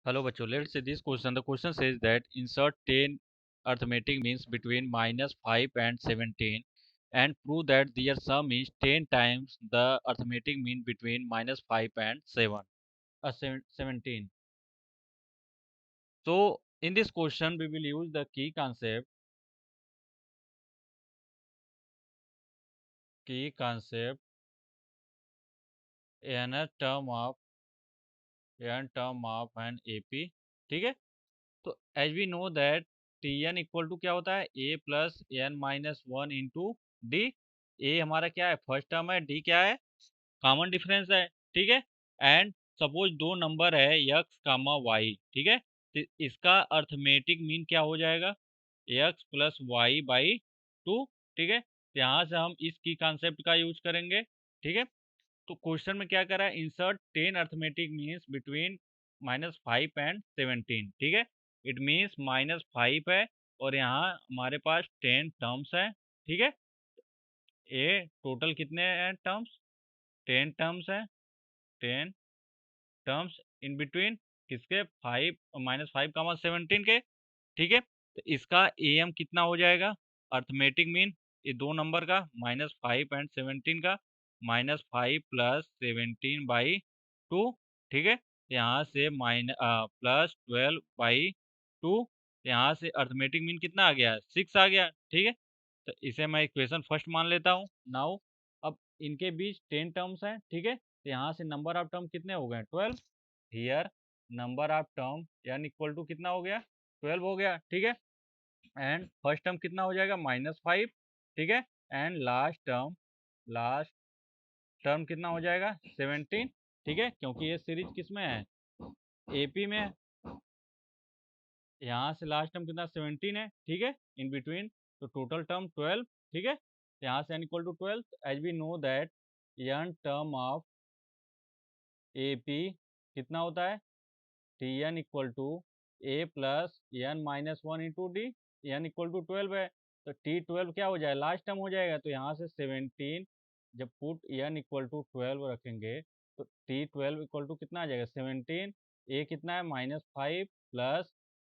Hello, bachcho. Let's see this question. The question says that insert 10 arithmetic means between -5 and 17 and prove that their sum is 10 times the arithmetic mean between -5 and 17. So, in this question, we will use the key concept in a term of an AP. ठीक है, तो as we know that T N equal to क्या होता है A plus N minus one into D. A हमारा क्या है, first term है, डी क्या है, कॉमन डिफरेंस है। ठीक है, एंड सपोज दो नंबर है यक्स कामा वाई। ठीक है, तो इसका अर्थमेटिक मीन क्या हो जाएगा, x plus y by two. ठीक है, तो यहाँ से हम इस की कॉन्सेप्ट का यूज करेंगे। ठीक है, तो क्वेश्चन में क्या करा है, insert 10 arithmetic means between -5 and 17। ठीक है, इट मीन्स -5 है और यहाँ हमारे पास 10 टर्म्स है। ठीक है, ये टोटल कितने हैं टर्म्स, 10 टर्म्स है, 10 टर्म्स इन बिटवीन किसके, 5 -5 17 के। ठीक है, तो इसका एम कितना हो जाएगा, अर्थमेटिक मीन ये दो नंबर का -5 एंड 17 का, -5 प्लस 17 बाई टू। ठीक है, यहाँ से +12 बाई 2। यहाँ से अर्थमेटिक मीन कितना आ गया, 6 आ गया। ठीक है, तो इसे मैं इक्वेशन फर्स्ट मान लेता हूँ नाउ। अब इनके बीच 10 टर्म्स हैं। ठीक है, तो यहाँ से नंबर ऑफ टर्म कितने हो गए, 12। Here number of term n equal to कितना हो गया, 12 हो गया। ठीक है, एंड फर्स्ट टर्म कितना हो जाएगा, -5। ठीक है, एंड लास्ट टर्म कितना हो जाएगा, 17। ठीक है, क्योंकि ये सीरीज किस में है, एपी में है। यहाँ से लास्ट टर्म कितना, 17 है। ठीक है, इन बिटवीन, तो टोटल टर्म 12। ठीक है, यहाँ से n equal to 12, as we know that n term of AP कितना होता है, t N equal to a plus N minus one into d. N equal to 12 है, तो टी 12 क्या हो जाएगा, लास्ट टर्म हो जाएगा। तो यहाँ से 17, जब पुट एन इक्वल टू 12 रखेंगे तो टी 12 इक्वल टू कितना आ जाएगा, 17। ए कितना है, -5 प्लस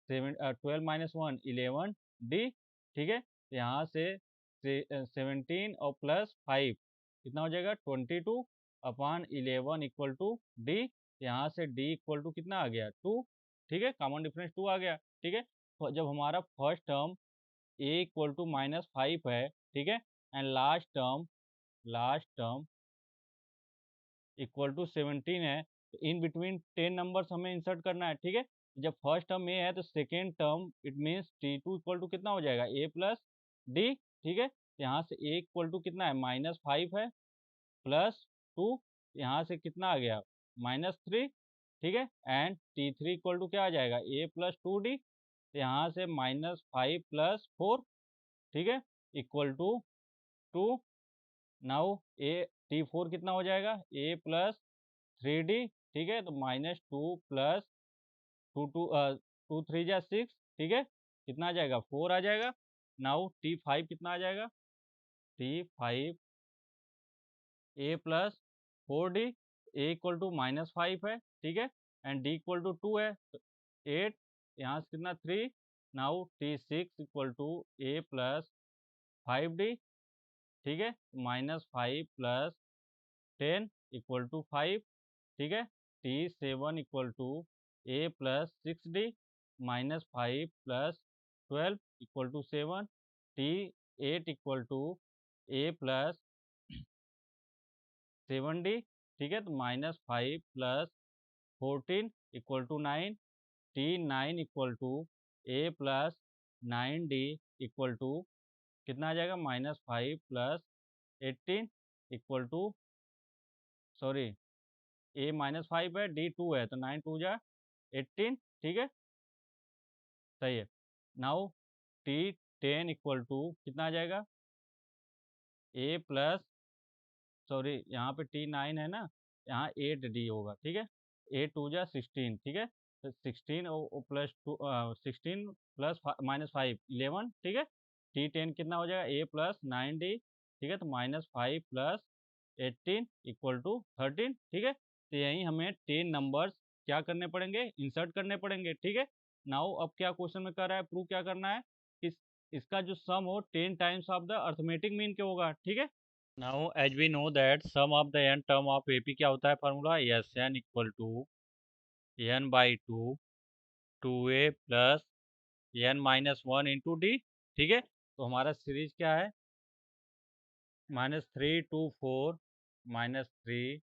12 - 1 11 डी। ठीक है, तो यहाँ से 17 और +5 कितना हो जाएगा, 22/11 इक्वल टू डी। यहाँ से डी इक्वल टू कितना आ गया, 2। ठीक है, कॉमन डिफरेंस 2 आ गया। ठीक है, तो जब हमारा first term a equal to -5 है। ठीक है, and last term equal to 17 है, तो इन बिटवीन 10 नंबर्स हमें इंसर्ट करना है। ठीक है, जब फर्स्ट टर्म ए है तो second term it means T2 equal to कितना हो जाएगा, ए प्लस डी। ठीक है, यहाँ से ए इक्वल टू कितना है, -5 है, +2, यहाँ से कितना आ गया, -3। ठीक है, एंड T3 इक्वल टू क्या आ जाएगा, ए प्लस 2 डी। यहाँ से -5 प्लस 4। ठीक है, equal to 2। Now A T4 कितना हो जाएगा, ए प्लस 3D। ठीक है, तो -2 प्लस 2 3 जा 6। ठीक है, कितना आ जाएगा, 4 आ जाएगा। नाउ T5 कितना आ जाएगा, T5 a plus 4D। A equal to -5 है। ठीक है, एंड डी इक्वल टू 2 है, तो 8, यहाँ से कितना 3। Now T6 equal to a plus 5D। ठीक है, -5 प्लस 10 इक्वल टू 5। ठीक है, T7 equal to a plus 6D, -5 plus 12 equal to 7। T8 equal to a plus 7D। ठीक है, तो -5 plus 14 equal to 9। T9 equal to a plus 9D equal to कितना आ जाएगा, -5 plus 18 equal to, sorry, a -5 है, D 2 है, तो 9 2 जा 18। ठीक है, सही है। नाउ T10 इक्वल टू कितना आ जाएगा, ए प्लस, सॉरी यहाँ पे T9 है ना, यहाँ 8D होगा। ठीक है, 8 2 जा 16। ठीक है, तो 16 और +2, 16 प्लस -5 11। ठीक है, T10 कितना हो जाएगा, ए प्लस 9D। ठीक है, तो -5 प्लस 18 इक्वल टू 13। ठीक है, तो यही हमें 10 नंबर्स क्या करने पड़ेंगे, इंसर्ट करने पड़ेंगे, ठीक है। नाउ अब क्या क्वेश्चन में कर रहा है, प्रूव क्या करना है कि इसका जो सम हो 10 times of the arithmetic mean क्या होगा, ठीक है। Now as we know that sum of the n term of AP क्या होता है formula, s n equal to n by two a plus N minus one into d, ठीक है। तो हमारा सीरीज क्या है, -3 to 4 -3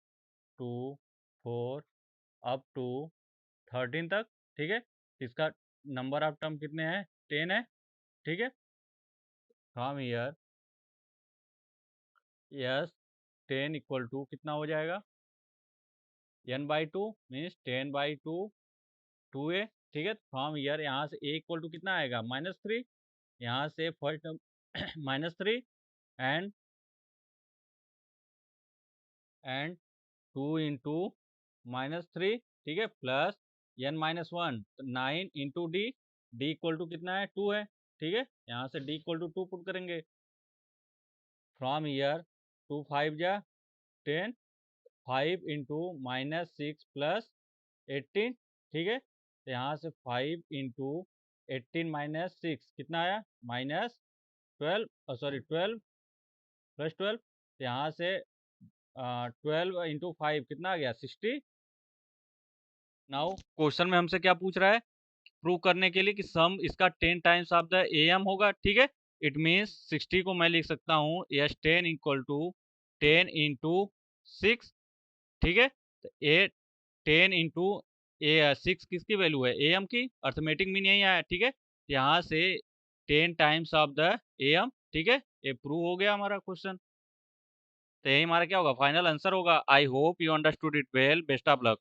to 4 अप टू 13 तक, ठीक है। इसका नंबर ऑफ टर्म कितने हैं, 10 है, ठीक है। From here s 10 equal to कितना हो जाएगा, n/2 मीन्स 10/2 ठीक है। फ्रॉम ईयर यहाँ से a इक्वल टू कितना आएगा, -3, यहाँ से फर्स्ट टर्म -3 एंड 2 into -3, ठीक है, प्लस n-1 तो 9 इंटू डी इक्वल टू कितना है, 2 है, ठीक है। यहाँ से d इक्वल टू 2 पुट करेंगे। फ्रॉम ईयर 2 5 जा 10, 5 इंटू -6 प्लस 18, ठीक है। तो यहाँ से 5 इंटू 18 -6 कितना आया, -12, सॉरी 12 प्लस 12, तो यहाँ से 12 इंटू 5 कितना आ गया, 60। नाउ क्वेश्चन में हमसे क्या पूछ रहा है, प्रूव करने के लिए कि सम इसका 10 टाइम्स ऑफ द एम होगा, ठीक है। इट मीन्स 60 को मैं लिख सकता हूँ एस 10 इक्वल टू 10 इंटू 6, ठीक है। तो ए 10 इंटू ए 6 किसकी वैल्यू है, ए एम की, अर्थमेटिक मीन यही आया, ठीक है। यहाँ से 10 times of the A M, ठीक है, ये प्रूव हो गया हमारा क्वेश्चन। तो यही हमारा क्या होगा, फाइनल आंसर होगा। I hope you understood it well, best of luck.